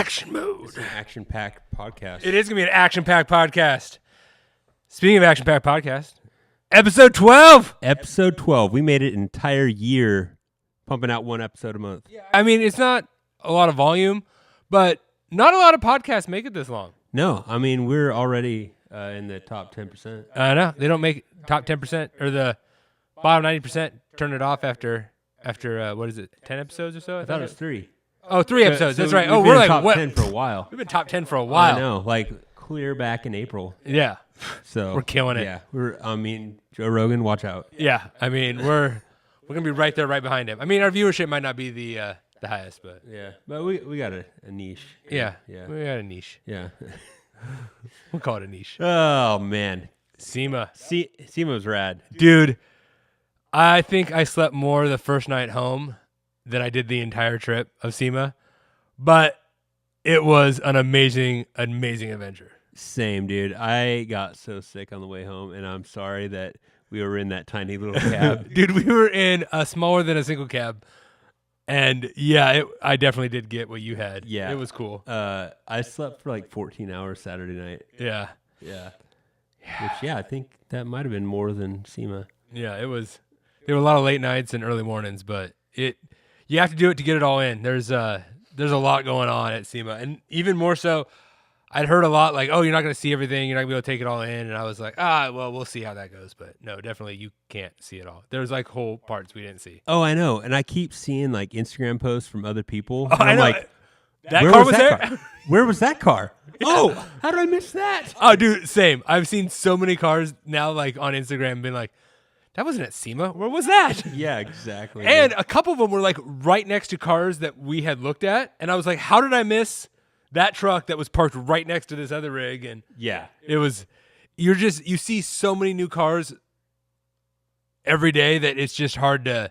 action mode. It's an action-packed podcast. It is going to be an action-packed podcast. Speaking of action-packed podcast, episode 12. Episode 12. We made it an entire year pumping out one episode a month. Yeah. I mean, it's not a lot of volume, but not a lot of podcasts make it this long. No, I mean, we're already in the top 10%. I know. They don't make top 10% or the bottom 90% turn it off after what is it, 10 episodes or so? I thought it was 3. Oh, 3 episodes. So That's right. we've Oh, been we're like top what? 10 for a while. We've been top 10 for a while. I know, like clear back in April. Yeah. So We're killing it. Yeah, Joe Rogan, watch out. Yeah. I mean, we're going to be right there, right behind him. I mean, our viewership might not be the highest, but Yeah, but we got a niche. yeah. Yeah. We got a niche. Yeah. We'll call it a niche. Oh, man. SEMA. SEMA's rad. Dude, I think I slept more the first night home than I did the entire trip of SEMA, but it was an amazing, amazing adventure. Same, dude. I got so sick on the way home, and I'm sorry that we were in that tiny little cab. Dude, we were in a smaller than a single cab, and yeah, I definitely did get what you had. Yeah. It was cool. I slept for like 14 hours Saturday night. Yeah. Yeah. Which, I think that might have been more than SEMA. Yeah, it was. There were a lot of late nights and early mornings, but you have to do it to get it all in. There's a lot going on at SEMA, and even more so, I'd heard a lot like, oh, you're not going to see everything, you're not going to be able to take it all in, and I was like, well, we'll see how that goes, but no, definitely you can't see it all. There's like whole parts we didn't see. Oh, I know, and I keep seeing like Instagram posts from other people. Oh, and I'm I know. like, That where car was was that there? car? Where was that car? Oh, how did I miss that? Oh, dude, same. I've seen so many cars now, like on Instagram, been like, that wasn't at SEMA. Where was that? Yeah, exactly. And a couple of them were like right next to cars that we had looked at, and I was like, how did I miss that truck that was parked right next to this other rig? And yeah, it was, you see so many new cars every day that it's just hard to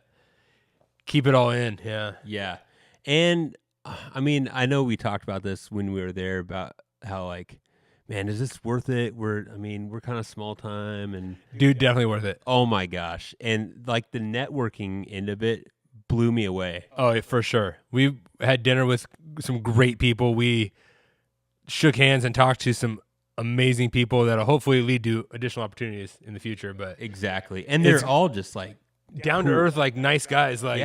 keep it all in. Yeah. yeah. And I mean, I know we talked about this when we were there about how like, man, is this worth it? We're kind of small time, and Dude, definitely worth it. oh my gosh. And like the networking end of it blew me away. Oh, yeah, for sure. We had dinner with some great people. We shook hands and talked to some amazing people that'll hopefully lead to additional opportunities in the future. But Exactly. And they're It's all just like down to earth, like nice guys. Like,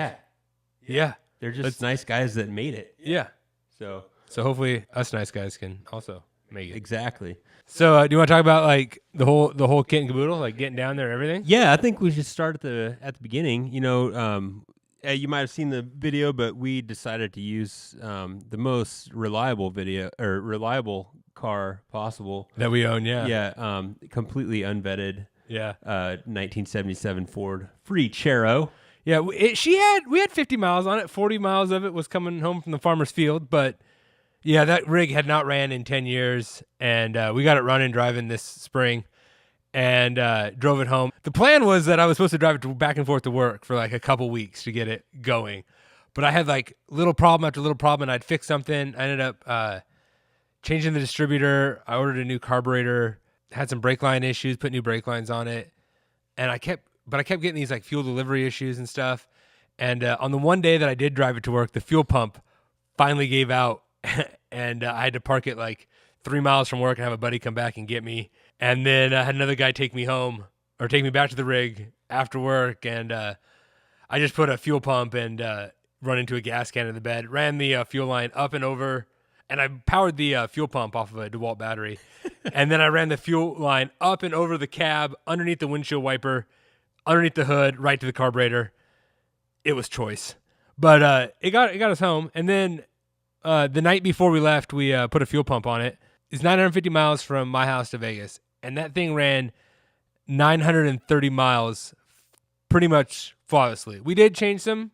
yeah. They're just nice guys that made it. Yeah. So hopefully us nice guys can also make it. exactly. So do you want to talk about like the whole kit and caboodle, like getting down there and everything? Yeah, I think we should start at the beginning. You know, you might have seen the video, but we decided to use the most reliable car possible That we own, yeah. Yeah, completely unvetted. Yeah. 1977 Ford Ranchero. Yeah, we had 50 miles on it. 40 miles of it was coming home from the farmer's field, but yeah, that rig had not ran in 10 years, and we got it running, driving this spring, and drove it home. The plan was that I was supposed to drive it back and forth to work for like a couple weeks to get it going, but I had like little problem after little problem, and I'd fix something. I ended up changing the distributor. I ordered a new carburetor, had some brake line issues, put new brake lines on it, and I kept getting these like fuel delivery issues and stuff. And on the one day that I did drive it to work, the fuel pump finally gave out, and I had to park it like 3 miles from work and have a buddy come back and get me. And then I had another guy take me home or take me back to the rig after work. And I just put a fuel pump and run into a gas can in the bed, ran the fuel line up and over, and I powered the fuel pump off of a DeWalt battery. And then I ran the fuel line up and over the cab, underneath the windshield wiper, underneath the hood, right to the carburetor. It was choice, but it got us home. And then the night before we left, we put a fuel pump on it. It's 950 miles from my house to Vegas, and that thing ran 930 miles pretty much flawlessly. We did change some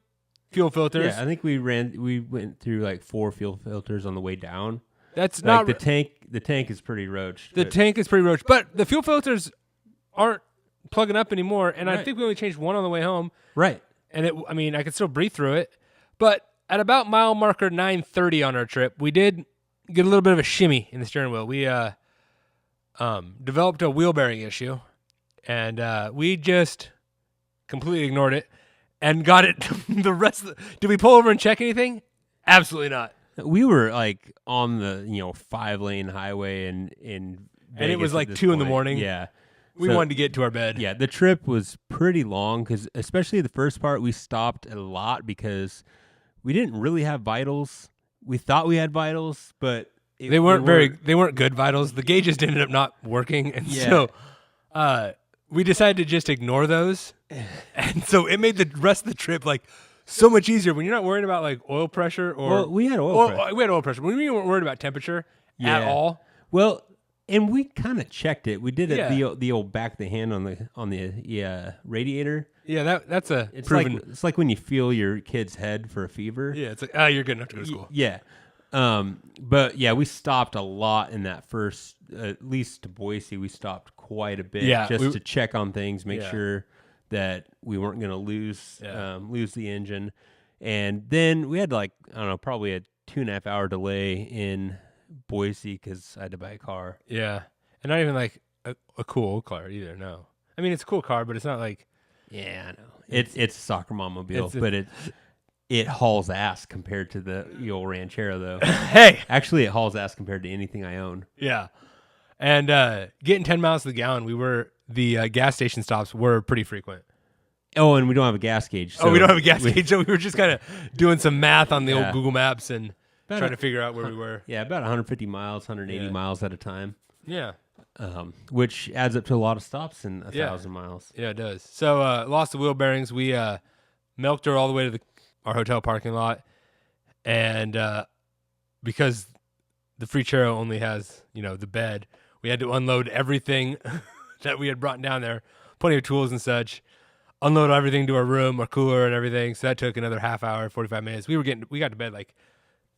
fuel filters. Yeah, I think we went through like 4 fuel filters on the way down. That's like not the tank. The tank is pretty roached. The tank is pretty roached, but the fuel filters aren't plugging up anymore, and Right. I think we only changed one on the way home. Right. And I could still breathe through it. But at about mile marker 930 on our trip, we did get a little bit of a shimmy in the steering wheel. We developed a wheel bearing issue, and we just completely ignored it and got it the rest of the... Did we pull over and check anything? Absolutely not. We were like on the 5-lane highway in And it was Vegas at like this 2 in the point. morning. Yeah, We So- wanted to get to our bed. yeah. The trip was pretty long because especially the first part we stopped a lot because we didn't really have vitals. We thought we had vitals, but They weren't good vitals. The gauges ended up not working, and Yeah. so we decided to just ignore those. And so it made the rest of the trip like so much easier when you're not worried about like oil pressure or Well, we had oil pressure. We had oil pressure. We weren't worried about temperature at all. Well, and we kind of checked it. We did it Yeah. the old back of the hand on the radiator. Yeah, that's a It's proven. like it's like when you feel your kid's head for a fever. Yeah, it's like you're good enough to go to school. Yeah. But yeah, we stopped a lot in that first, at least to Boise, we stopped quite a bit just to check on things, make sure that we weren't going to lose the engine. And then we had like, I don't know, probably a 2.5 hour delay in Boise because I had to buy a car. Yeah, and not even like a cool car either. No, I mean it's a cool car, but it's not like. Yeah, I know. It's a soccer mobile, but it hauls ass compared to the old Ranchero, though. Hey, actually, it hauls ass compared to anything I own. Yeah, and getting 10 miles to the gallon, the gas station stops were pretty frequent. Oh, and we don't have a gas gauge. So we don't have a gas gauge, so we were just kind of doing some math on the old Yeah. Google Maps and trying to figure out where we were. Yeah, about 150 miles, 180 miles at a time. Yeah. Which adds up to a lot of stops in 1,000 miles. Yeah, it does. So lost the wheel bearings. We milked her all the way to our hotel parking lot, and because the Ranchero only has the bed, we had to unload everything that we had brought down there, plenty of tools and such. Unload everything to our room, our cooler, and everything. So that took another half hour, 45 minutes. We got to bed like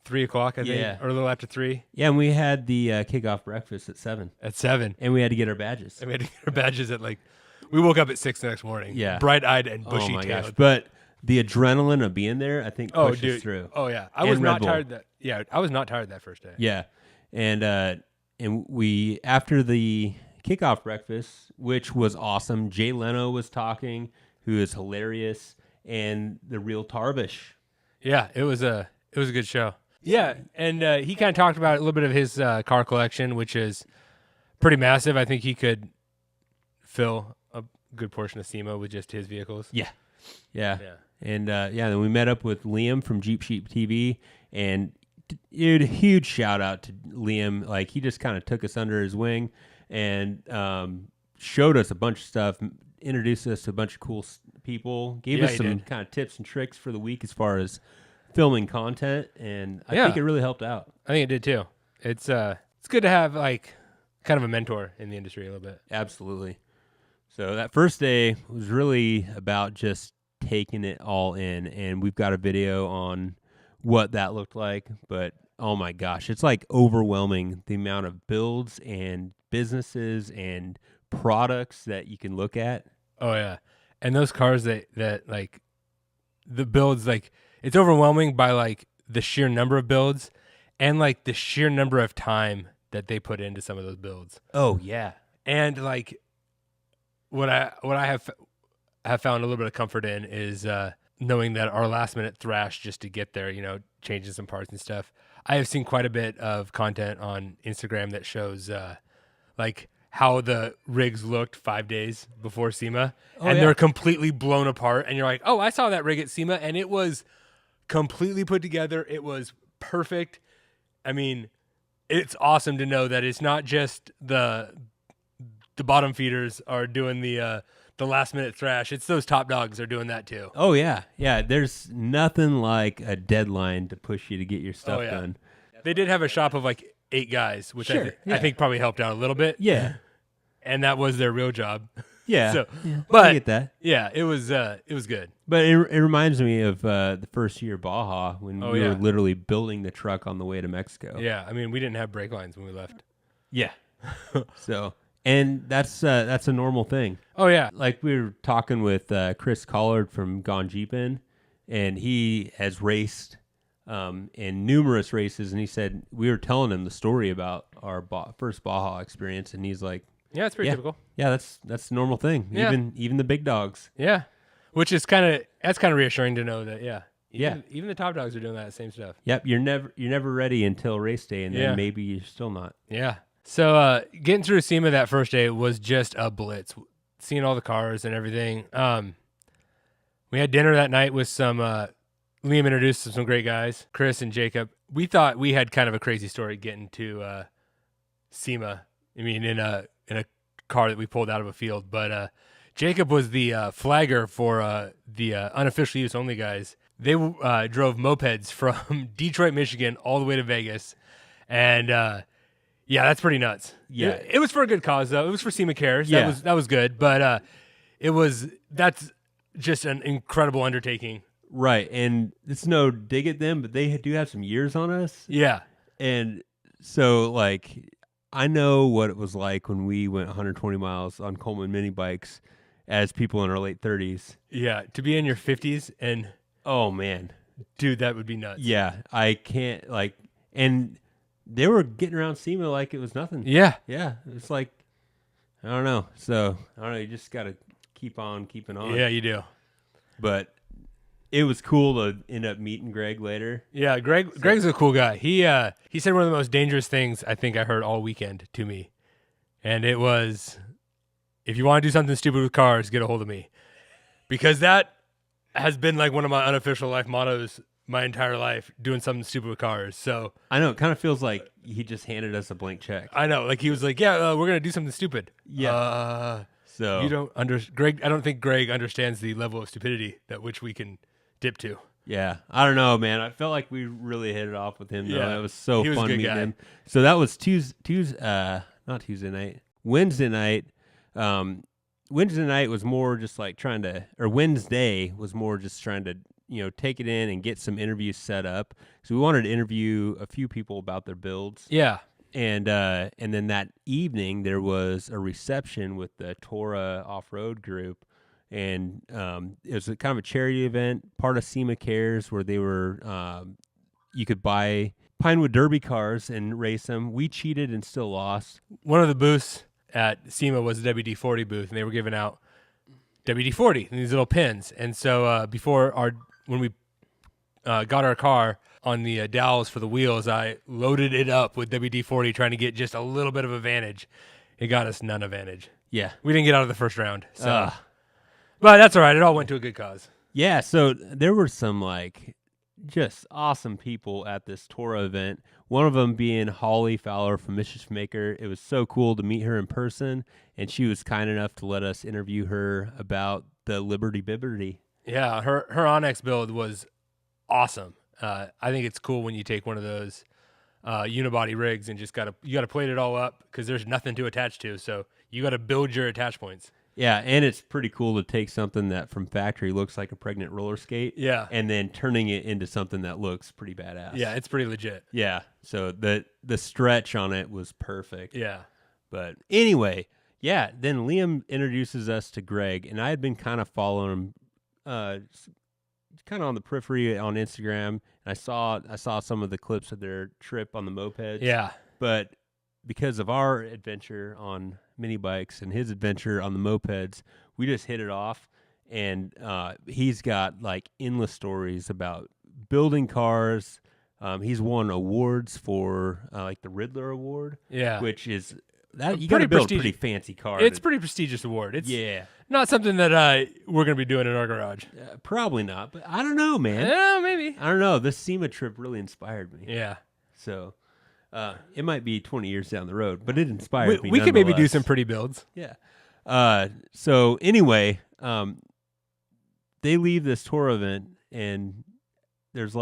3 o'clock, I think, or a little after 3. Yeah, and we had the kickoff breakfast at 7. At 7. And we had to get our badges. And we had to get our badges at we woke up at 6 the next morning. Yeah. Bright-eyed and Oh my bushy-tailed. gosh. But the adrenaline of being there, I think, pushed us through. Oh, yeah. I was not tired I was not tired that first day. Yeah. And we, after the kickoff breakfast, which was awesome, Jay Leno was talking, who is hilarious, and the real Tarbush. Yeah, it was a good show. Yeah, and he kind of talked about a little bit of his car collection, which is pretty massive. I think he could fill a good portion of SEMA with just his vehicles. Yeah. And then we met up with Liam from Jeep Sheep TV, and dude, huge shout out to Liam. Like, he just kind of took us under his wing and showed us a bunch of stuff, introduced us to a bunch of cool people, gave us some kind of tips and tricks for the week as far as filming content, and I think it really helped out. I think it did too. It's good to have like kind of a mentor in the industry a little bit. Absolutely. So that first day was really about just taking it all in, and we've got a video on what that looked like, but oh my gosh, it's like overwhelming the amount of builds and businesses and products that you can look at. Oh yeah. And those cars that like the builds, like it's overwhelming by like the sheer number of builds and like the sheer number of time that they put into some of those builds. Oh yeah. And like what I have found a little bit of comfort in is knowing that our last minute thrash just to get there, changing some parts and stuff. I have seen quite a bit of content on Instagram that shows like how the rigs looked 5 days before SEMA, and they're completely blown apart. And you're like, oh, I saw that rig at SEMA, and it was completely put together. It was perfect. I mean, it's awesome to know that it's not just the bottom feeders are doing the last minute thrash. It's those top dogs are doing that too. Oh yeah. There's nothing like a deadline to push you to get your stuff done. They did have a shop of like 8 guys, which I think probably helped out a little bit. Yeah. And that was their real job. Yeah. So, but I get that. Yeah, it was good. But it reminds me of the first year Baja when we were literally building the truck on the way to Mexico. Yeah, I mean, we didn't have brake lines when we left. Yeah. So, and that's a normal thing. Oh yeah. Like we were talking with Chris Collard from Gone Jeepin', and he has raced in numerous races, and he said we were telling him the story about our first Baja experience, and he's like, yeah, it's pretty typical. Yeah, that's a normal thing. Yeah. Even the big dogs. Yeah, which is kind of reassuring to know that Even the top dogs are doing that same stuff. Yep. You're never ready until race day, and then maybe you're still not. Yeah. So getting through SEMA that first day was just a blitz. Seeing all the cars and everything. We had dinner that night with some. Liam introduced some great guys, Chris and Jacob. We thought we had kind of a crazy story getting to SEMA. I mean, in a car that we pulled out of a field, but Jacob was the flagger for the unofficial use only guys. They drove mopeds from Detroit, Michigan, all the way to Vegas, and yeah, that's pretty nuts. Yeah, it was for a good cause though. It was for SEMA Cares. Yeah. That was good, but that's just an incredible undertaking. Right, and it's no dig at them, but they do have some years on us. Yeah, and so like I know what it was like when we went 120 miles on Coleman mini bikes as people in our late 30s. Yeah, to be in your 50s and oh man, dude, that would be nuts. Yeah, I can't and they were getting around SEMA like it was nothing. Yeah, it's like I don't know. So I don't know. You just got to keep on keeping on. Yeah, you do. But it was cool to end up meeting Greg later. Yeah, Greg's a cool guy. He said one of the most dangerous things I think I heard all weekend to me. And it was, if you want to do something stupid with cars, get a hold of me. Because that has been like one of my unofficial life mottos my entire life, doing something stupid with cars. So I know, it kind of feels like he just handed us a blank check. I know, like he was like, yeah, we're going to do something stupid. Yeah. So you don't Greg, I don't think Greg understands the level of stupidity that which we can dip to. Yeah, I don't know, man. I felt like we really hit it off with him. Though. Yeah, it was so fun meeting him. So that was not Tuesday night, Wednesday night. Wednesday night was more just like Wednesday was more just trying to take it in and get some interviews set up. So we wanted to interview a few people about their builds. Yeah, and then that evening there was a reception with the Torah off-road group. And it was kind of a charity event, part of SEMA Cares, where they were you could buy Pinewood Derby cars and race them. We cheated and still lost. One of the booths at SEMA was the WD-40 booth, and they were giving out WD-40 and these little pins. And so when we got our car on the dowels for the wheels, I loaded it up with WD-40, trying to get just a little bit of advantage. It got us none advantage. Yeah, we didn't get out of the first round. So. But that's all right. It all went to a good cause. Yeah, so there were some just awesome people at this Torah event. One of them being Holly Fowler from Mischief Maker. It was so cool to meet her in person, and she was kind enough to let us interview her about the Liberty Bibberty. Yeah, her Onyx build was awesome. I think it's cool when you take one of those unibody rigs and just you gotta plate it all up because there's nothing to attach to. So you got to build your attach points. Yeah, and it's pretty cool to take something that from factory looks like a pregnant roller skate, and then turning it into something that looks pretty badass. Yeah, it's pretty legit. Yeah, so the stretch on it was perfect. Yeah. But anyway, then Liam introduces us to Greg, and I had been kind of following him, kind of on the periphery on Instagram, and I saw some of the clips of their trip on the mopeds. Yeah. But because of our adventure on mini bikes and his adventure on the mopeds, we just hit it off, and he's got endless stories about building cars. He's won awards for the Riddler Award, which is that you got to build a pretty fancy car. It's a pretty prestigious award. It's not something that we're going to be doing in our garage. Probably not, but I don't know, man. Yeah, maybe. I don't know. This SEMA trip really inspired me. Yeah. So it might be 20 years down the road, but it inspired me. We could maybe do some pretty builds. Yeah. So anyway, they leave this tour event, and there's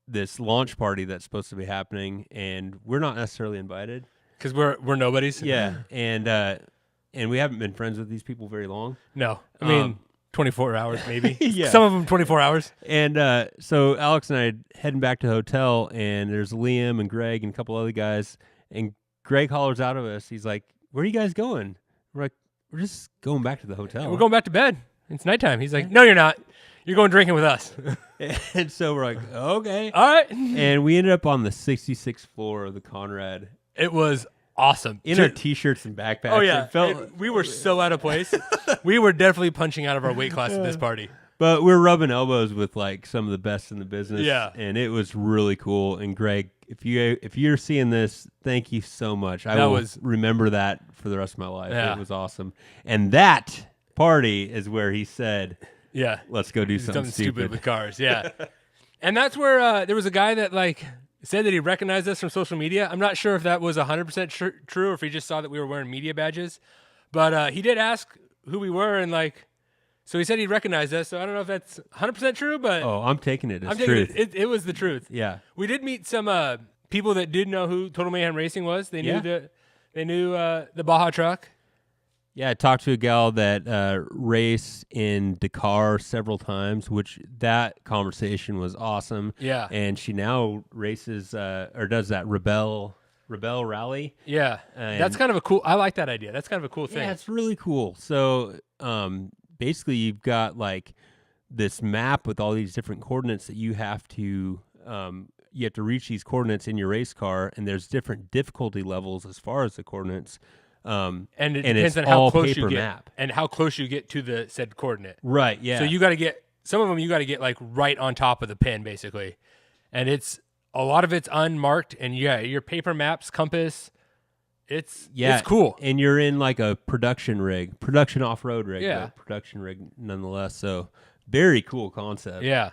this launch party that's supposed to be happening, and we're not necessarily invited because we're nobodies. Yeah, and we haven't been friends with these people very long. No, I mean 24 hours maybe. Yeah. Some of them 24 hours. And so Alex and I heading back to the hotel, and there's Liam and Greg and a couple other guys, and Greg hollers out of us. He's like, "Where are you guys going?" We're like, "We're just going back to the hotel. We're going back to bed. It's nighttime." He's like, "No, you're not. You're going drinking with us." And so we're like, "Okay. All right." And we ended up on the 66th floor of the Conrad. It was awesome. In our t-shirts and backpacks. Oh, yeah. We were so out of place. We were definitely punching out of our weight class at this party. But we're rubbing elbows with like some of the best in the business. Yeah. And it was really cool. And Greg, if you're seeing this, thank you so much. I will remember that for the rest of my life. Yeah. It was awesome. And that party is where he said, yeah, let's go do something stupid with cars. Yeah. And that's where there was a guy that like said that he recognized us from social media. I'm not sure if that was 100% true or if he just saw that we were wearing media badges. But he did ask who we were, and like, so he said he recognized us. So I don't know if that's 100% true, but I'm taking it as truth. It was the truth. Yeah. We did meet some people that did know who Total Mayhem Racing was. They knew the Baja truck. Yeah, I talked to a gal that raced in Dakar several times, which that conversation was awesome. Yeah. And she now races or does that Rebel Rally. Yeah. That's kind of a cool, I like that idea. That's kind of a cool thing. Yeah, it's really cool. So basically you've got like this map with all these different coordinates that you have to reach these coordinates in your race car, and there's different difficulty levels as far as the coordinates. And it depends on how close you get and how close you get to the said coordinate. Right. Yeah. So you got to get some of them. You got to get like right on top of the pin, basically. And it's a lot of it's unmarked. And your paper maps, compass. It's cool. And you're in like a production off-road rig. Yeah. But production rig nonetheless. So very cool concept. Yeah.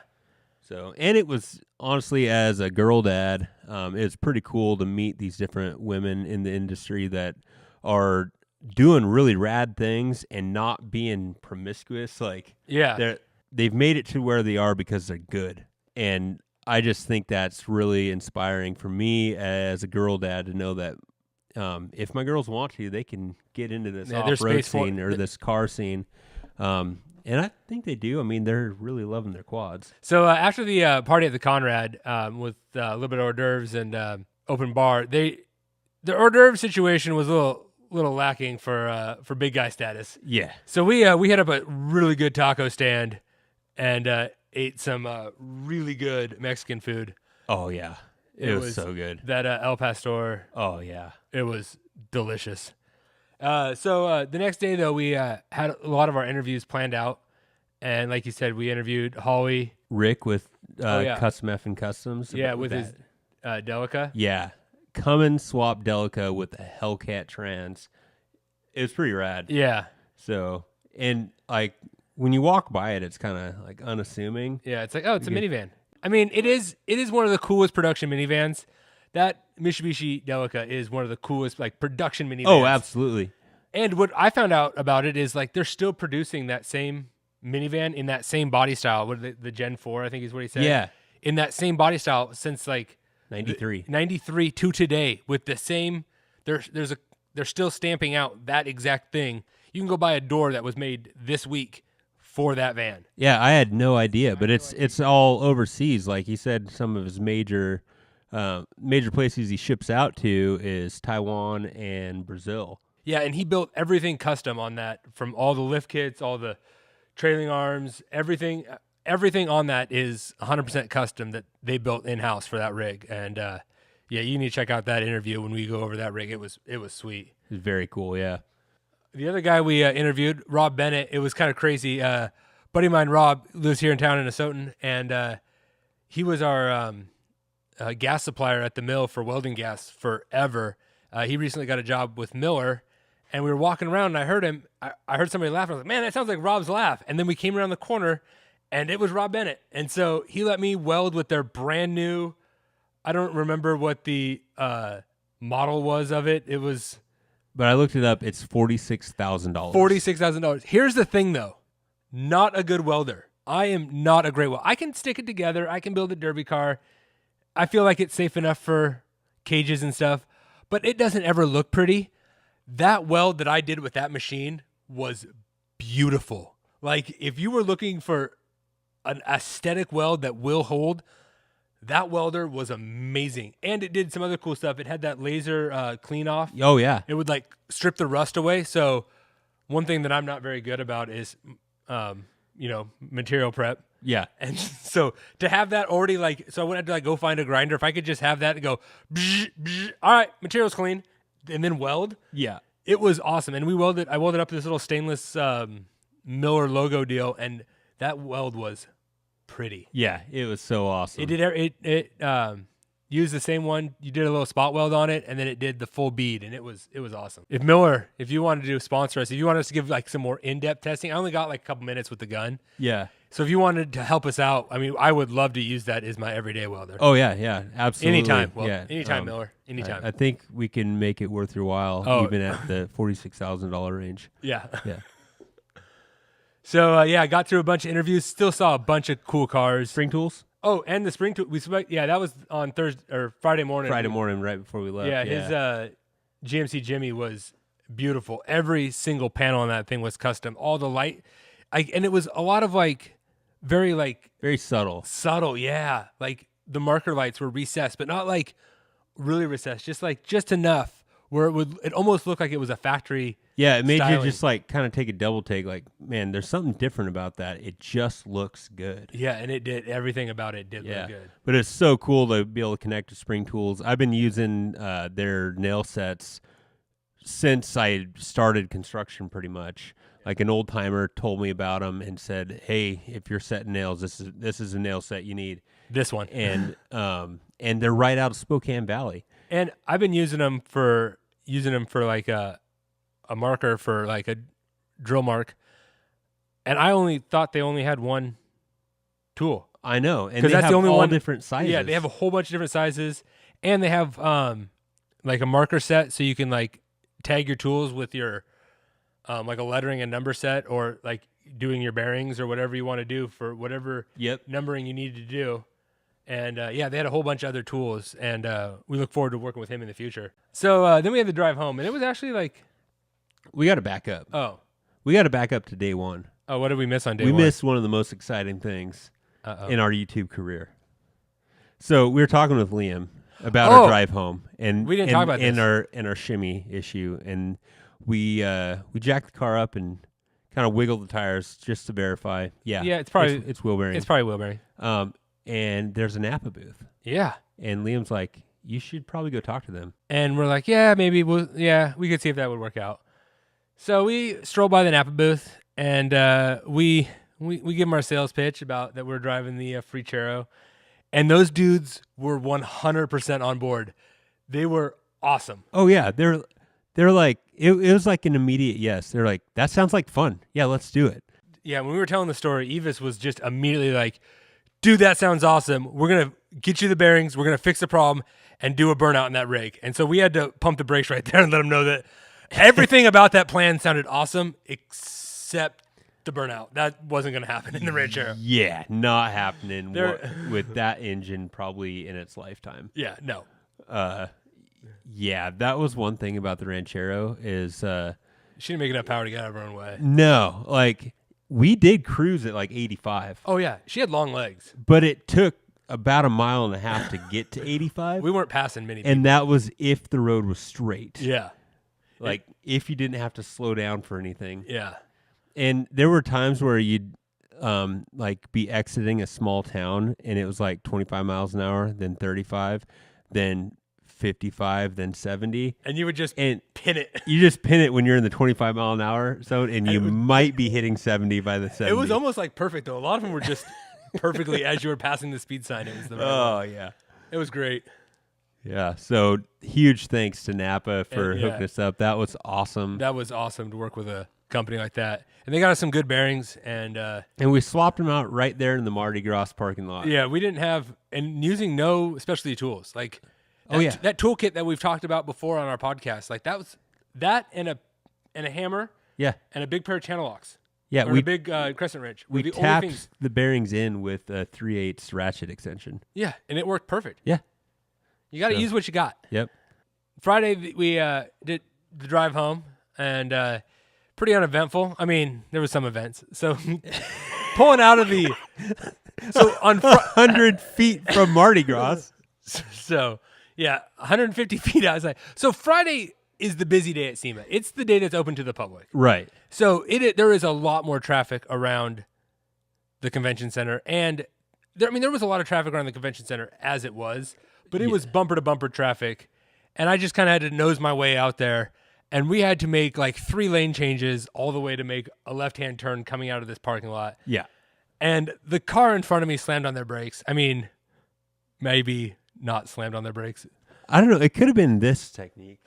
So, and it was honestly, as a girl dad, it's pretty cool to meet these different women in the industry that are doing really rad things and not being promiscuous. Like, they've made it to where they are because they're good. And I just think that's really inspiring for me as a girl dad to know that if my girls want to, they can get into this off-road scene or this car scene. And I think they do. I mean, they're really loving their quads. So after the party at the Conrad with a little bit of hors d'oeuvres and open bar, the hors d'oeuvre situation was a little lacking for big guy status. Yeah. So we hit up a really good taco stand and ate some really good Mexican food. Oh yeah, it was so good. That El Pastor. Oh yeah, it was delicious. So the next day though, we had a lot of our interviews planned out, and like you said, we interviewed Holly, Rick with Custom F and Customs. Yeah, with his Delica. Yeah. Come and swap Delica with a Hellcat Trans. It was pretty rad. Yeah. So, and like when you walk by it, it's kind of like unassuming. Yeah, it's like, oh, it's a minivan. I mean, it is one of the coolest production minivans. That Mitsubishi Delica is one of the coolest like production minivans. Oh, absolutely. And what I found out about it is like they're still producing that same minivan in that same body style. The Gen 4, I think is what he said. Yeah. In that same body style since like 93 to today with the same. They're still stamping out that exact thing. You can go buy a door that was made this week for that van. Yeah, I had no idea, but it's all overseas. Like he said, some of his major places he ships out to is Taiwan and Brazil. Yeah, and he built everything custom on that, from all the lift kits, all the trailing arms, everything on that is 100% custom that they built in-house for that rig. And you need to check out that interview when we go over that rig. It was sweet. It was very cool, yeah. The other guy we interviewed, Rob Bennett, it was kind of crazy. Buddy of mine, Rob, lives here in town in Asotin, and he was our gas supplier at the mill for welding gas forever. He recently got a job with Miller, and we were walking around, and I heard him. I heard somebody laugh. I was like, man, that sounds like Rob's laugh. And then we came around the corner, and it was Rob Bennett. And so he let me weld with their brand new, I don't remember what the model was of it. It was... But I looked it up. It's $46,000. $46,000. Here's the thing, though. Not a good welder. I am not a great welder. I can stick it together. I can build a derby car. I feel like it's safe enough for cages and stuff, but it doesn't ever look pretty. That weld that I did with that machine was beautiful. Like, if you were looking for an aesthetic weld that will hold, that welder was amazing. And it did some other cool stuff. It had that laser clean off. Oh, yeah. It would like strip the rust away. So one thing that I'm not very good about is, material prep. Yeah. And so to have that already so I wouldn't have to go find a grinder. If I could just have that and go, bzz, bzz, all right, material's clean, and then weld. Yeah. It was awesome. And I welded up this little stainless Miller logo deal, and that weld was pretty. Yeah, it was so awesome. It used the same one. You did a little spot weld on it, and then it did the full bead, and it was awesome. If Miller, if you wanted to sponsor us, if you wanted us to give like some more in-depth testing, I only got like a couple minutes with the gun. Yeah. So if you wanted to help us out, I mean, I would love to use that as my everyday welder. Oh yeah, absolutely. Anytime, yeah. anytime, Miller, anytime. I think we can make it worth your while, even at the $46,000 range. Yeah. Yeah. So I got through a bunch of interviews. Still saw a bunch of cool cars. Spring tools. Oh, and the spring tool. That was on Thursday or Friday morning. Friday morning, right before we left. Yeah, his GMC Jimmy was beautiful. Every single panel on that thing was custom. All the light, and it was a lot of like very subtle. Subtle, yeah. Like the marker lights were recessed, but not like really recessed. Just enough where it almost looked like it was a factory. Yeah, it made styling. you just like kind of take a double take. Like, man, there's something different about that. It just looks good. Yeah, and it did. Everything about it did look good. But it's so cool to be able to connect to Spring Tools. I've been using their nail sets since I started construction, pretty much. Like an old timer told me about them and said, "Hey, if you're setting nails, this is a nail set you need. This one." And they're right out of Spokane Valley. And I've been using them for like a marker for like a drill mark, and I only thought they only had one tool. I know, and because that's the only all one different sizes. Yeah, they have a whole bunch of different sizes, and they have like a marker set, so you can like tag your tools with your like a lettering and number set, or like doing your bearings or whatever you want to do for whatever numbering you need to do. And they had a whole bunch of other tools, and we look forward to working with him in the future. So then we had the drive home, and it was actually like, we got to back up. Oh, we got to back up to day one. Oh, what did we miss on day one? We missed one of the most exciting things in our YouTube career. So we were talking with Liam about our drive home, and we didn't talk about this. our shimmy issue, and we jacked the car up and kind of wiggled the tires just to verify. Yeah, it's probably it's wheel bearing. It's probably wheel bearing. And there's a Napa booth. Yeah, and Liam's like, you should probably go talk to them. And we're like, maybe we could see if that would work out. So we stroll by the Napa booth, and we give them our sales pitch about that we're driving the Ranchero, and those dudes were 100% on board. They were awesome. Oh yeah, they're like it was like an immediate yes. They're like, that sounds like fun. Yeah, let's do it. Yeah, when we were telling the story, Evis was just immediately like, dude, that sounds awesome. We're gonna get you the bearings. We're gonna fix the problem and do a burnout in that rig. And so we had to pump the brakes right there and let them know that everything about that plan sounded awesome except the burnout. That wasn't going to happen in the Ranchero. Yeah, not happening with that engine probably in its lifetime. Yeah, no. Yeah, that was one thing about the Ranchero is she didn't make enough power to get out of her own way. No, like we did cruise at like 85. Oh yeah, she had long legs. But it took about 1.5 miles to get to 85. We weren't passing many people. And that was if the road was straight. Yeah. Like if you didn't have to slow down for anything. Yeah. And there were times where you'd like be exiting a small town and it was like 25 miles an hour, then 35, then 55, then 70. And you would just pin it. You just pin it when you're in the 25 mile an hour zone, and you might be hitting 70 by the 70. It was almost like perfect though. A lot of them were just perfectly as you were passing the speed sign. It was the right one. Yeah. It was great. Yeah. So huge thanks to Napa for hooking us up. That was awesome. That was awesome to work with a company like that. And they got us some good bearings, and we swapped them out right there in the Mardi Gras parking lot. Yeah, we didn't have, and using no specialty tools. Like that toolkit that we've talked about before on our podcast, like that was that and a hammer. Yeah. And a big pair of channel locks. Yeah, a big crescent wrench. We tapped the bearings in with a 3/8 ratchet extension. Yeah, and it worked perfect. Yeah. You got to use what you got. Yep. Friday, we did the drive home, and pretty uneventful. I mean, there was some events. So pulling out of the... So on 100 feet from Mardi Gras. So, yeah, 150 feet outside. So Friday is the busy day at SEMA. It's the day that's open to the public. Right. So there is a lot more traffic around the convention center, and there was a lot of traffic around the convention center as it was, but it was bumper to bumper traffic, and I just kind of had to nose my way out there, and we had to make like 3 lane changes all the way to make a left-hand turn coming out of this parking lot. Yeah. And the car in front of me slammed on their brakes. I mean, maybe not slammed on their brakes. I don't know. It could have been this technique.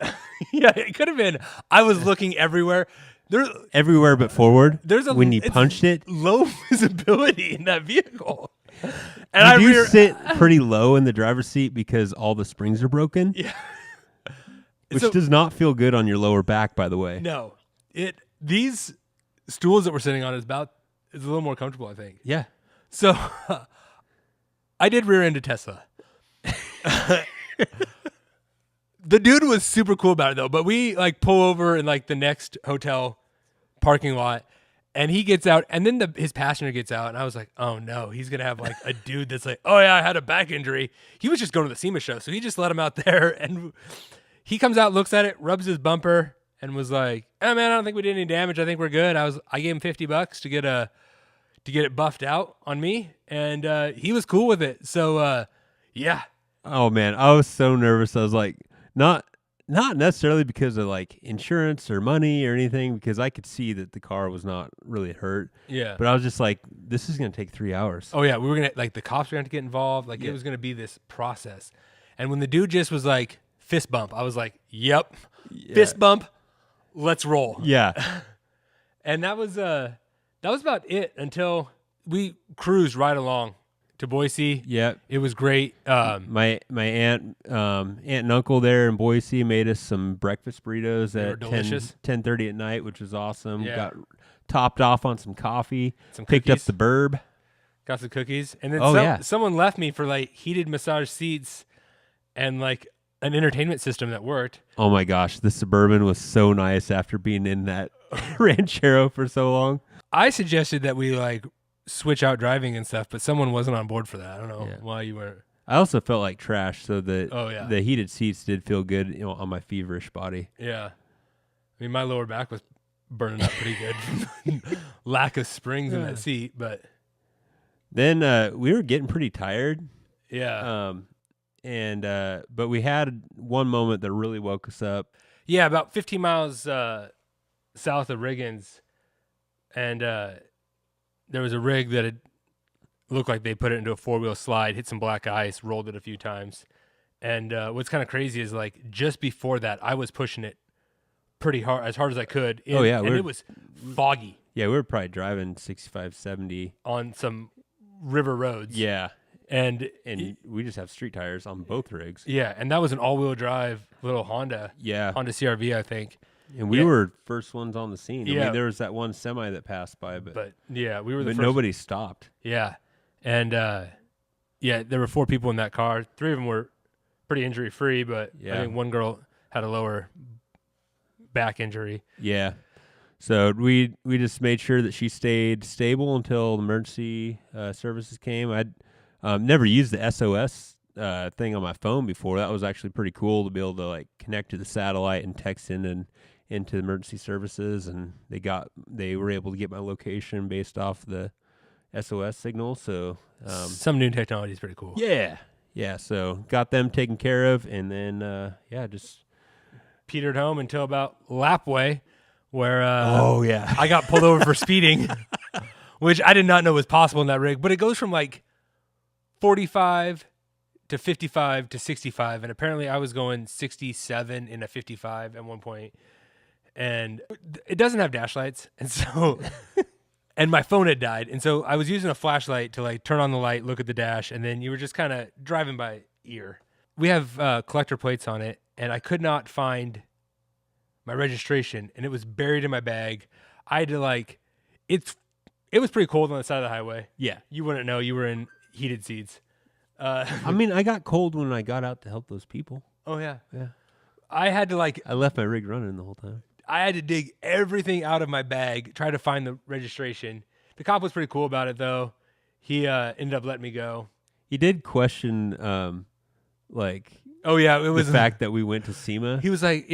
Yeah, it could have been. I was looking everywhere. Everywhere but forward. When you it's punched it. Low visibility in that vehicle. And you do sit pretty low in the driver's seat because all the springs are broken. Yeah. Which does not feel good on your lower back, by the way. No. These stools that we're sitting on is a little more comfortable, I think. Yeah. So I did rear end a Tesla. The dude was super cool about it though, but we like pull over in like the next hotel parking lot and he gets out and then his passenger gets out and I was like, oh no, he's going to have like a dude that's like, oh yeah, I had a back injury. He was just going to the SEMA show. So he just let him out there and he comes out, looks at it, rubs his bumper and was like, oh man, I don't think we did any damage. I think we're good. I gave him $50 to get it buffed out on me. And he was cool with it. So yeah. Oh man, I was so nervous. I was like, not necessarily because of like insurance or money or anything, because I could see that the car was not really hurt. Yeah. But I was just like, this is going to take 3 hours. Oh yeah, we were going to, like, the cops were going to get involved. Like, it was going to be this process. And when the dude just was like, fist bump, I was like, yep, fist bump, let's roll. Yeah. And that was about it until we cruised right along to Boise. Yeah. It was great. My aunt and uncle there in Boise made us some breakfast burritos at 10:30 at night, which was awesome. Yeah. Got topped off on some coffee. Some picked up cookies. the burb. Got some cookies. And then someone left me for like heated massage seats and like an entertainment system that worked. Oh my gosh, the Suburban was so nice after being in that Ranchero for so long. I suggested that we like switch out driving and stuff, but someone wasn't on board for that. I don't know why you weren't. I also felt like trash, so the the heated seats did feel good, on my feverish body. Yeah. I mean, my lower back was burning up pretty good from lack of springs in that seat, but then we were getting pretty tired. Yeah. But we had one moment that really woke us up. Yeah, about 15 miles south of Riggins, and there was a rig that had looked like they put it into a four-wheel slide, hit some black ice, rolled it a few times. And what's kind of crazy is like just before that, I was pushing it pretty hard, as hard as I could. And it was foggy. Yeah, we were probably driving 65, 70. On some river roads. Yeah. And we just have street tires on both rigs. Yeah, and that was an all-wheel drive little Honda. Yeah. Honda CRV, I think. And we were first ones on the scene. Yeah. I mean, there was that one semi that passed by, but yeah, we were the first. But nobody stopped. Yeah. And there were 4 people in that car. 3 of them were pretty injury-free, but I think one girl had a lower back injury. Yeah. So we just made sure that she stayed stable until emergency services came. I'd never used the SOS thing on my phone before. That was actually pretty cool to be able to like connect to the satellite and text into emergency services, and they were able to get my location based off the SOS signal. So some new technology is pretty cool. Yeah. So got them taken care of, and then just petered home until about Lapway, where I got pulled over for speeding, which I did not know was possible in that rig. But it goes from like 45 to 55 to 65, and apparently I was going 67 in a 55 at one point, and it doesn't have dash lights, and so and my phone had died, and so I was using a flashlight to like turn on the light, look at the dash, and then you were just kind of driving by ear. We have collector plates on it, and I could not find my registration, and it was buried in my bag. I had to it was pretty cold on the side of the highway. Yeah, you wouldn't know, you were in heated seats. I mean, I got cold when I got out to help those people. Oh yeah. Yeah. I had to I left my rig running the whole time. I had to dig everything out of my bag, try to find the registration. The cop was pretty cool about it though. He ended up letting me go. He did question oh yeah, it was the fact that we went to SEMA. He was like,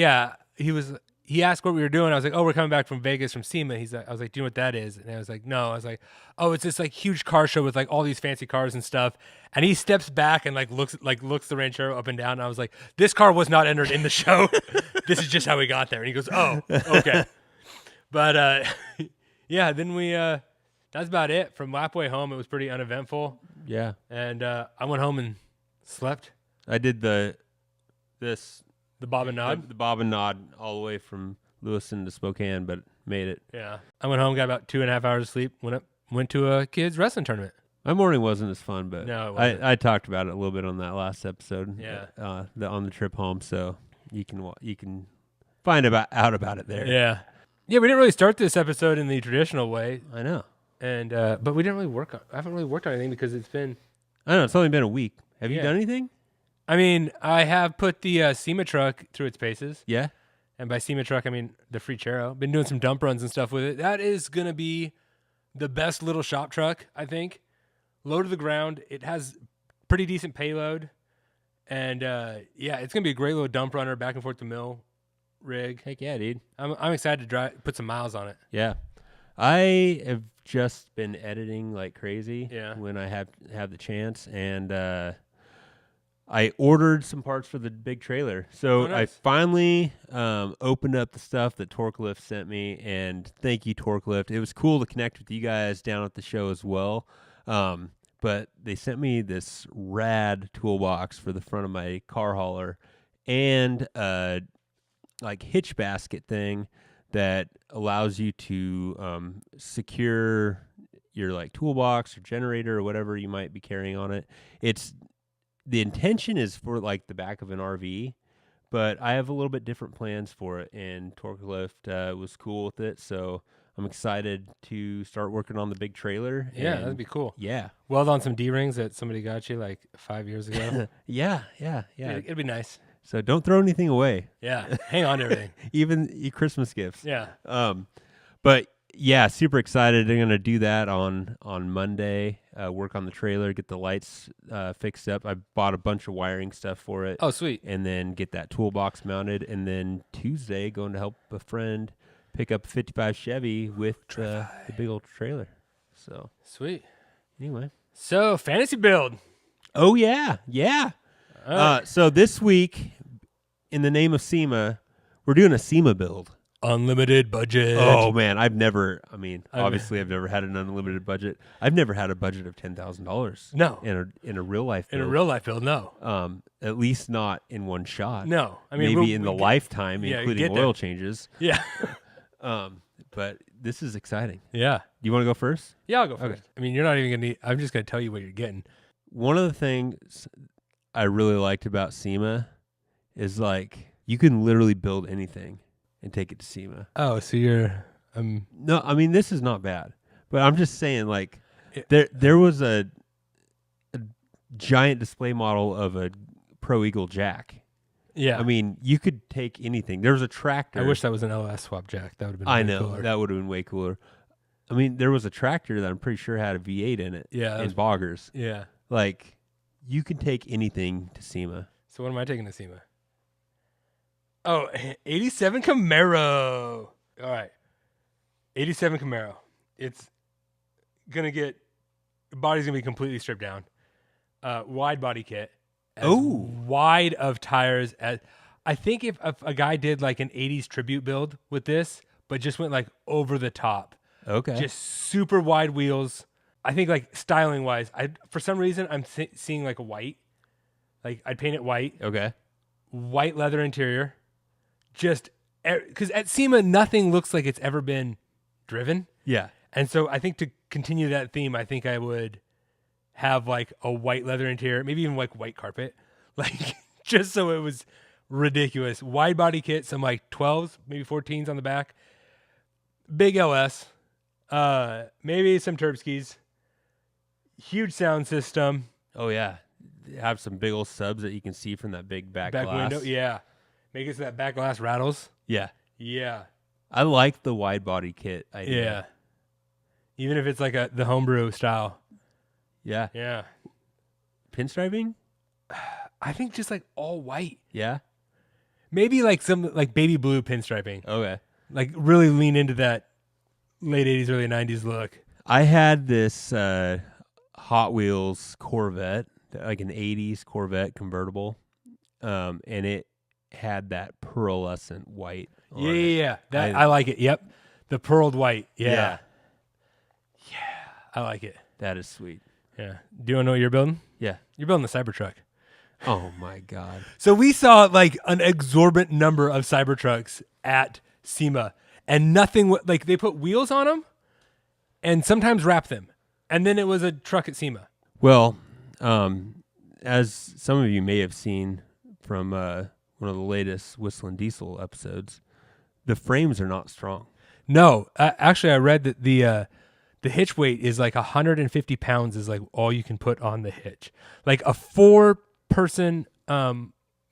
he asked what we were doing. I was like, oh, we're coming back from Vegas from SEMA. I was like, do you know what that is? And I was like, no. I was like, oh, it's this like huge car show with like all these fancy cars and stuff. And he steps back and looks the Ranchero up and down. And I was like, this car was not entered in the show. This is just how we got there. And he goes, oh, okay. But then we that's about it. From Lapway home, it was pretty uneventful. Yeah. And I went home and slept. I did the bob and nod. The bob and nod all the way from Lewiston to Spokane, but made it. Yeah. I went home, got about 2.5 hours of sleep, went to a kids wrestling tournament. My morning wasn't as fun, but no, it wasn't. I talked about it a little bit on that last episode. Yeah. On the trip home, so you can find out about it there. Yeah. Yeah, we didn't really start this episode in the traditional way. I know. And but we didn't really I haven't really worked on anything because it's been I don't know, it's only been a week. Have you done anything? I mean, I have put the SEMA truck through its paces. Yeah. And by SEMA truck, I mean the Ranchero. Been doing some dump runs and stuff with it. That is going to be the best little shop truck, I think. Low to the ground. It has pretty decent payload. And, yeah, it's going to be a great little dump runner back and forth to mill rig. Heck yeah, dude. I'm excited to put some miles on it. Yeah. I have just been editing like crazy when I have the chance. And I ordered some parts for the big trailer. So nice. I finally opened up the stuff that TorqueLift sent me. And thank you, TorqueLift. It was cool to connect with you guys down at the show as well. But they sent me this rad toolbox for the front of my car hauler and like hitch basket thing that allows you to secure your like toolbox or generator or whatever you might be carrying on it. The intention is for like the back of an RV, but I have a little bit different plans for it, and TorqueLift was cool with it, so I'm excited to start working on the big trailer. Yeah, that'd be cool. Yeah. Weld on some D-rings that somebody got you like 5 years ago. Yeah. It'd be nice. So don't throw anything away. Yeah, hang on to everything. Even your Christmas gifts. Yeah. But yeah, super excited. They're gonna do that on Monday. Work on the trailer, get the lights fixed up. I bought a bunch of wiring stuff for it. Oh, sweet. And then get that toolbox mounted. And then Tuesday, going to help a friend pick up a 55 Chevy with the big old trailer. So sweet. Anyway, so fantasy build. Oh yeah. So this week, in the name of SEMA, we're doing a SEMA build. Unlimited budget. Oh man, I've never had an unlimited budget. I've never had a budget of $10,000. No. In a real life build. In a real life build, no. At least not in one shot. No. I mean, maybe in the lifetime, including oil changes. Yeah. But this is exciting. Yeah. You want to go first? Yeah, I'll go first. I mean, you're not even gonna I'm just gonna tell you what you're getting. One of the things I really liked about SEMA is like you can literally build anything and take it to SEMA. Oh, so you're no, I mean this is not bad, but I'm just saying like there was a giant display model of a Pro Eagle jack. Yeah, I mean you could take anything. There was a tractor. I wish that was an LS swap jack. That would have been. I know cooler. That would have been way cooler. I mean there was a tractor that I'm pretty sure had a V8 in it. Yeah, and boggers. Yeah, like you can take anything to SEMA. So what am I taking to SEMA? Oh, 87 Camaro. All right. 87 Camaro. It's going to get, the body's going to be completely stripped down. Wide body kit. Wide of tires. I think if a guy did like an 80s tribute build with this, but just went like over the top. Okay. Just super wide wheels. I think like styling wise, for some reason I'm seeing like a white. Like I'd paint it white. Okay. White leather interior. Just because at SEMA nothing looks like it's ever been driven. Yeah. And so I think to continue that theme, I think I would have like a white leather interior, maybe even like white carpet, like just so it was ridiculous. Wide body kit, some like 12s, maybe 14s on the back. Big LS, maybe some turb skis. Huge sound system. Oh yeah, have some big old subs that you can see from that big back glass. Window. Yeah. Make it so that back glass rattles. Yeah. Yeah. I like the wide body kit idea. Yeah. Even if it's like the homebrew style. Yeah. Yeah. Pinstriping? I think just like all white. Yeah. Maybe like some like baby blue pinstriping. Okay. Like really lean into that late 80s, early 90s look. I had this Hot Wheels Corvette, like an 80s Corvette convertible. And it had that pearlescent white on it. Yeah. I like it. Yep. The pearled white. Yeah. I like it. That is sweet. Yeah. Do you want to know what you're building? Yeah. You're building the Cybertruck. Oh my God. So we saw like an exorbitant number of Cybertrucks at SEMA, and nothing like they put wheels on them and sometimes wrap them. And then it was a truck at SEMA. Well, as some of you may have seen from one of the latest Whistling Diesel episodes, the frames are not strong. No, actually, I read that the hitch weight is like 150 pounds is like all you can put on the hitch. Like a 4-person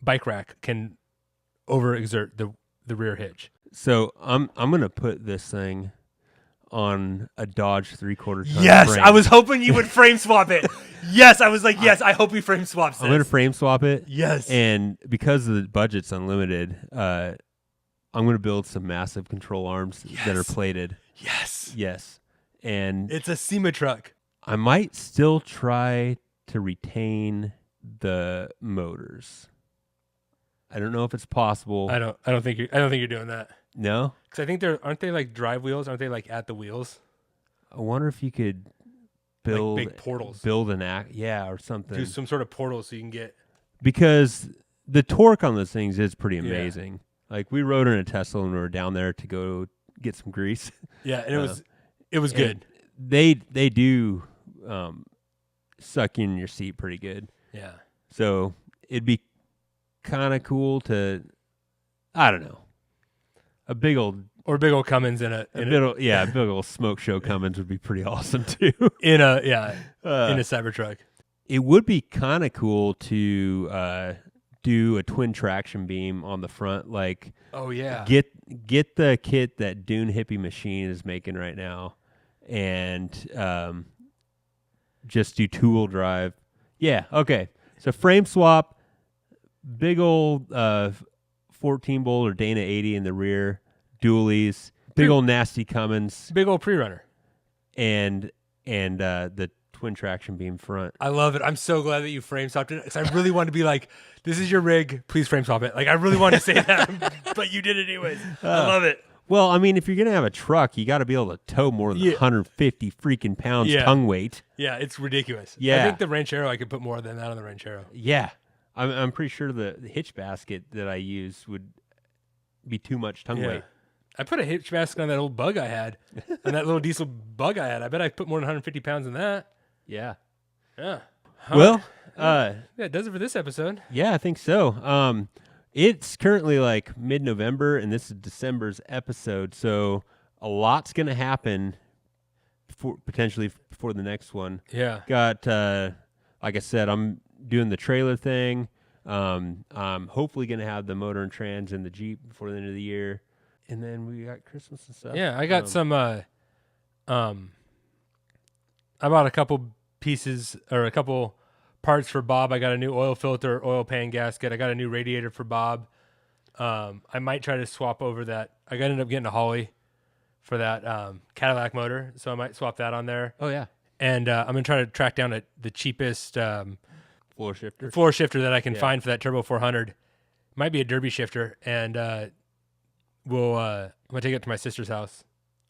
bike rack can overexert the rear hitch. So I'm gonna put this thing on a Dodge 3/4 ton. Yes, frame. I was hoping you would frame swap it. Yes, I was like, yes, I hope he frame swaps this. I'm gonna frame swap it. Yes, and because the budget's unlimited, I'm gonna build some massive control arms that are plated. Yes, and it's a SEMA truck. I might still try to retain the motors. I don't know if it's possible. I don't think you're doing that. No, because I think aren't they like drive wheels? Aren't they like at the wheels? I wonder if you could build like big portals, build an act, or something. Do some sort of portal so you can get, because the torque on those things is pretty amazing. Yeah. Like we rode in a Tesla when we were down there to go get some grease. Yeah, and it was good. They do suck in your seat pretty good. Yeah. So it'd be kind of cool I don't know, a big old Cummins in a big old smoke show Cummins would be pretty awesome too. in a Cybertruck. It would be kind of cool to do a twin traction beam on the front, like get the kit that Dune Hippie Machine is making right now, and just do 2-wheel drive. Yeah, okay. So frame swap, big old 14-bolt or Dana 80 in the rear, dualies, big old nasty Cummins, big old pre-runner, and the twin traction beam front. I love it. I'm so glad that you frame swapped it, because I really wanted to be like, this is your rig, please frame swap it. Like I really wanted to say that, but you did it anyways. I love it. Well, I mean, if you're gonna have a truck, you got to be able to tow more than 150 freaking pounds tongue weight. Yeah, it's ridiculous. Yeah, I think the Ranchero, I could put more than that on the Ranchero. Yeah, I'm pretty sure the hitch basket that I use would be too much tongue weight. I put a hitch basket on that old Bug I had, on that little diesel Bug I had. I bet I put more than 150 pounds in that. Yeah. Yeah. Well, that does it for this episode. Yeah, I think so. It's currently like mid-November, and this is December's episode, so a lot's going to happen potentially before the next one. Yeah. Got, like I said, I'm doing the trailer thing. I'm hopefully going to have the motor and trans in the Jeep before the end of the year. And then we got Christmas and stuff. Yeah, I got some, I bought a couple pieces or a couple parts for Bob. I got a new oil filter, oil pan gasket. I got a new radiator for Bob. I might try to swap over that. I ended up getting a Holly for that Cadillac motor, so I might swap that on there. Oh, yeah. And I'm going to try to track down the cheapest floor shifter that I can find for that Turbo 400. Might be a Derby shifter, and I'm going to take it to my sister's house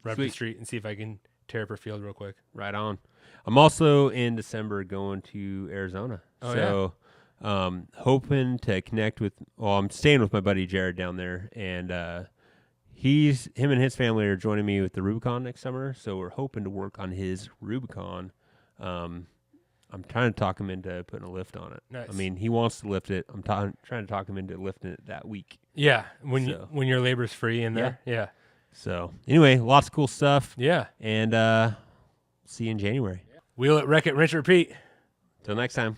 right up the street and see if I can tear up her field real quick. Right on. I'm also in December going to Arizona. Hoping to connect with, I'm staying with my buddy Jared down there, and him and his family are joining me with the Rubicon next summer, so we're hoping to work on his Rubicon. I'm trying to talk him into putting a lift on it. Nice. I mean, he wants to lift it. I'm trying to talk him into lifting it that week. Yeah, when your labor's free in there. Yeah. So anyway, lots of cool stuff. Yeah. And see you in January. Wheel it, wreck it, rinse it, repeat. Till next time.